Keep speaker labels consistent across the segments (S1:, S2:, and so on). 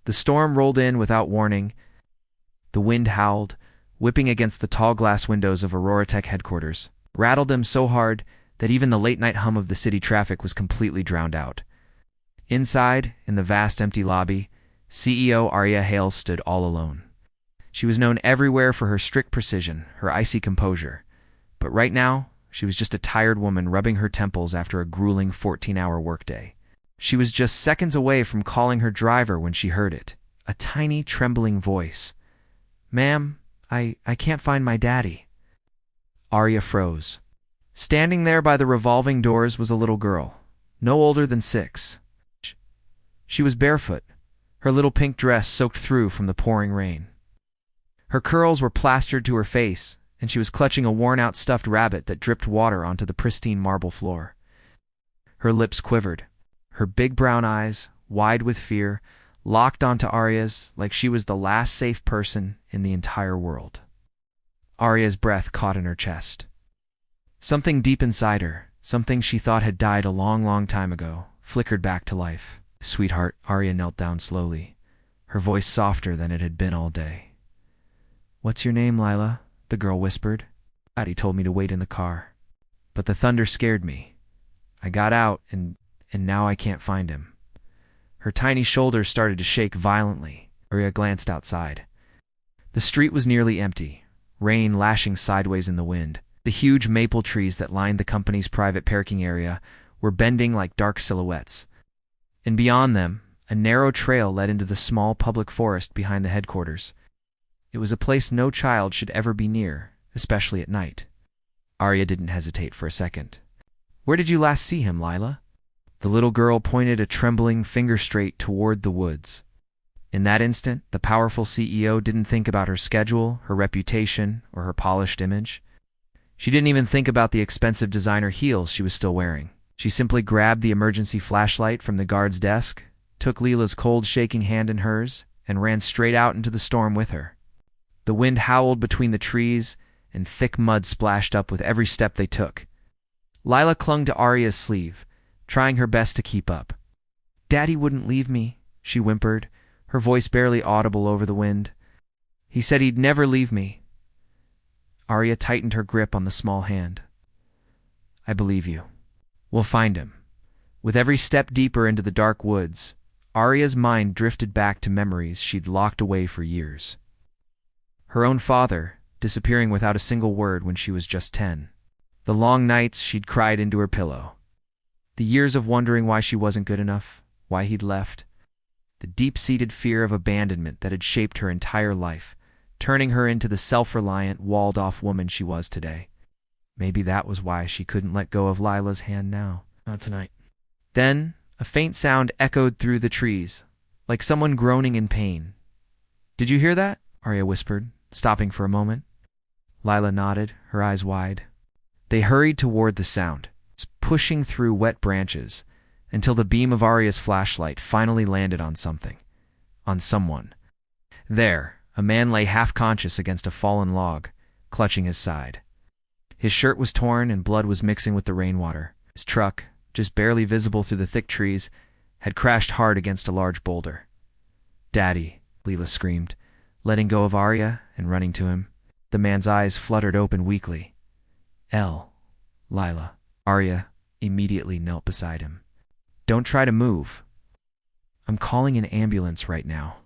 S1: The storm rolled in without warning. The wind howled, whipping against the tall glass windows of Aurora Tech headquarters, rattled them so hard that even the late-night hum of the city traffic was completely drowned out. Inside, in the vast empty lobby, CEO Arya Hales stood all alone. She was known everywhere for her strict precision, her icy composure. But right now, she was just a tired woman rubbing her temples after a grueling 14-hour workday. She was just seconds away from calling her driver when she heard it. A tiny, trembling voice. "Ma'am, I can't find my daddy." Arya froze. Standing there by the revolving doors was a little girl, no older than 6. She was barefoot, her little pink dress soaked through from the pouring rain. Her curls were plastered to her face, and she was clutching a worn-out stuffed rabbit that dripped water onto the pristine marble floor. Her lips quivered. Her big brown eyes, wide with fear, locked onto Arya's like she was the last safe person in the entire world. Arya's breath caught in her chest. Something deep inside her, something she thought had died a long, long time ago, flickered back to life. "Sweetheart," Arya knelt down slowly, her voice softer than it had been all day. "What's your name, Lila?" the girl whispered. "Daddy told me to wait in the car. But the thunder scared me. I got out, and now I can't find him." Her tiny shoulders started to shake violently. Arya glanced outside. The street was nearly empty, rain lashing sideways in the wind. The huge maple trees that lined the company's private parking area were bending like dark silhouettes. And beyond them, a narrow trail led into the small public forest behind the headquarters. It was a place no child should ever be near, especially at night. Arya didn't hesitate for a second. "Where did you last see him, Lila?" The little girl pointed a trembling finger straight toward the woods. In that instant, the powerful CEO didn't think about her schedule, her reputation, or her polished image. She didn't even think about the expensive designer heels she was still wearing. She simply grabbed the emergency flashlight from the guard's desk, took Lila's cold, shaking hand in hers, and ran straight out into the storm with her. The wind howled between the trees, and thick mud splashed up with every step they took. Lila clung to Arya's sleeve, trying her best to keep up. "Daddy wouldn't leave me," she whimpered, her voice barely audible over the wind. "He said he'd never leave me." Arya tightened her grip on the small hand. "I believe you. We'll find him." With every step deeper into the dark woods, Arya's mind drifted back to memories she'd locked away for years. Her own father, disappearing without a single word when she was just 10. The long nights she'd cried into her pillow. The years of wondering why she wasn't good enough, why he'd left. The deep-seated fear of abandonment that had shaped her entire life, turning her into the self-reliant, walled-off woman she was today. Maybe that was why she couldn't let go of Lila's hand now. Not tonight. Then, a faint sound echoed through the trees, like someone groaning in pain. "Did you hear that?" Arya whispered, stopping for a moment. Lila nodded, her eyes wide. They hurried toward the sound, pushing through wet branches, until the beam of Arya's flashlight finally landed on something. On someone. There, a man lay half-conscious against a fallen log, clutching his side. His shirt was torn and blood was mixing with the rainwater. His truck, just barely visible through the thick trees, had crashed hard against a large boulder. "Daddy," Lila screamed, letting go of Arya and running to him. The man's eyes fluttered open weakly. Lila." Arya immediately knelt beside him. "Don't try to move. I'm calling an ambulance right now."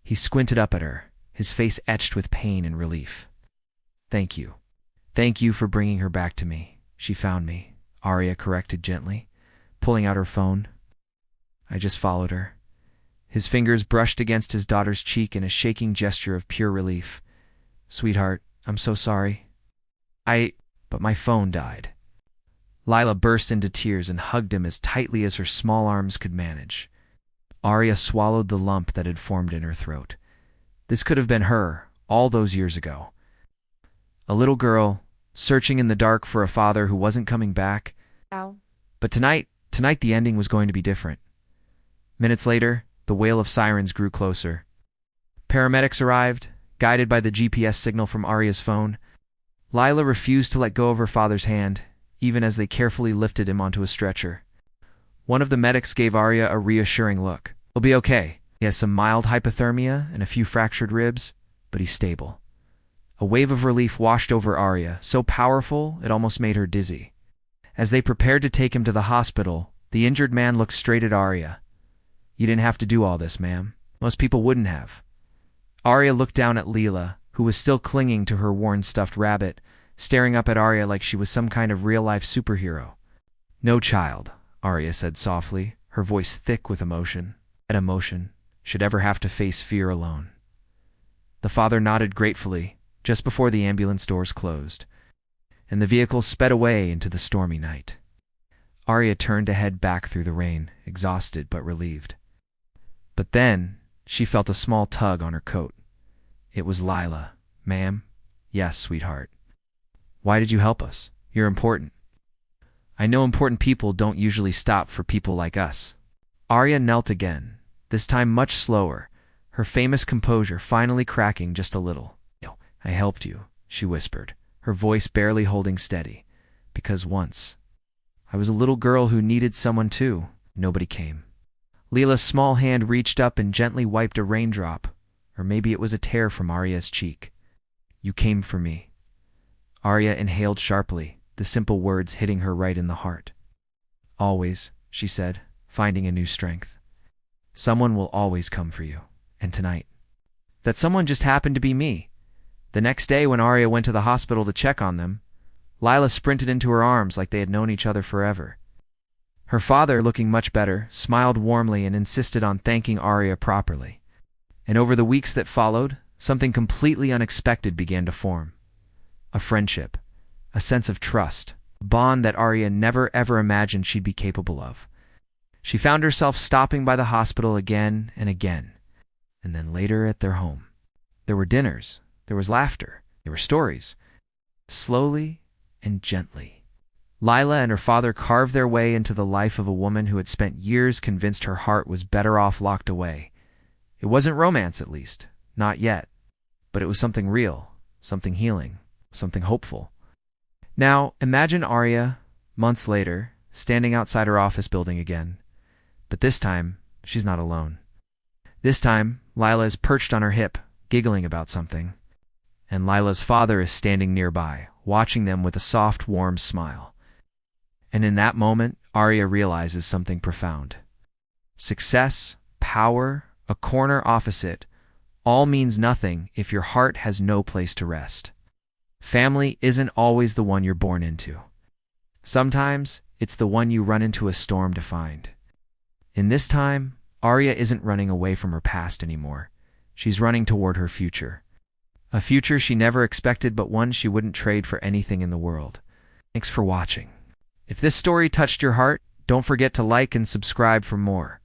S1: He squinted up at her, his face etched with pain and relief. "Thank you. Thank you for bringing her back to me. She found me," Arya corrected gently, pulling out her phone. "I just followed her." His fingers brushed against his daughter's cheek in a shaking gesture of pure relief. "Sweetheart, I'm so sorry. But my phone died." Lila burst into tears and hugged him as tightly as her small arms could manage. Arya swallowed the lump that had formed in her throat. This could have been her, all those years ago. A little girl, searching in the dark for a father who wasn't coming back.
S2: Ow.
S1: But tonight the ending was going to be different. Minutes later, the wail of sirens grew closer. Paramedics arrived, guided by the GPS signal from Arya's phone. Lila refused to let go of her father's hand, even as they carefully lifted him onto a stretcher. One of the medics gave Arya a reassuring look. "He'll be okay. He has some mild hypothermia and a few fractured ribs, but he's stable. A wave of relief washed over Arya, so powerful it almost made her dizzy. As they prepared to take him to the hospital, the injured man looked straight at Arya. "You didn't have to do all this, ma'am. Most people wouldn't have." Arya looked down at Leela, who was still clinging to her worn stuffed rabbit, staring up at Arya like she was some kind of real-life superhero. "No child," Arya said softly, her voice thick with emotion. "That emotion should ever have to face fear alone." The father nodded gratefully just before the ambulance doors closed, and the vehicle sped away into the stormy night. Arya turned to head back through the rain, exhausted but relieved. But then she felt a small tug on her coat. It was Lila. "Ma'am?" "Yes, sweetheart." "Why did you help us? You're important." "I know important people don't usually stop for people like us." Arya knelt again, this time much slower, her famous composure finally cracking just a little. "I helped you," she whispered, her voice barely holding steady, "because once I was a little girl who needed someone too. Nobody came." Leela's small hand reached up and gently wiped a raindrop, or maybe it was a tear from Arya's cheek. "You came for me." Arya inhaled sharply, the simple words hitting her right in the heart. "Always," she said, finding a new strength. "Someone will always come for you, and tonight." That someone just happened to be me. The next day when Arya went to the hospital to check on them, Lila sprinted into her arms like they had known each other forever. Her father, looking much better, smiled warmly and insisted on thanking Arya properly. And over the weeks that followed, something completely unexpected began to form. A friendship, a sense of trust, a bond that Arya never ever imagined she'd be capable of. She found herself stopping by the hospital again and again, and then later at their home. There were dinners, there was laughter, there were stories. Slowly and gently, Lila and her father carved their way into the life of a woman who had spent years convinced her heart was better off locked away. It wasn't romance, at least, not yet, but it was something real, something healing, something hopeful. Now, imagine Arya, months later, standing outside her office building again. But this time, she's not alone. This time, Lila is perched on her hip, giggling about something. And Lila's father is standing nearby, watching them with a soft, warm smile. And in that moment, Arya realizes something profound. Success, power, a corner opposite, all means nothing if your heart has no place to rest. Family isn't always the one you're born into. Sometimes, it's the one you run into a storm to find. In this time, Arya isn't running away from her past anymore. She's running toward her future. A future she never expected, but one she wouldn't trade for anything in the world. Thanks for watching. If this story touched your heart, don't forget to like and subscribe for more.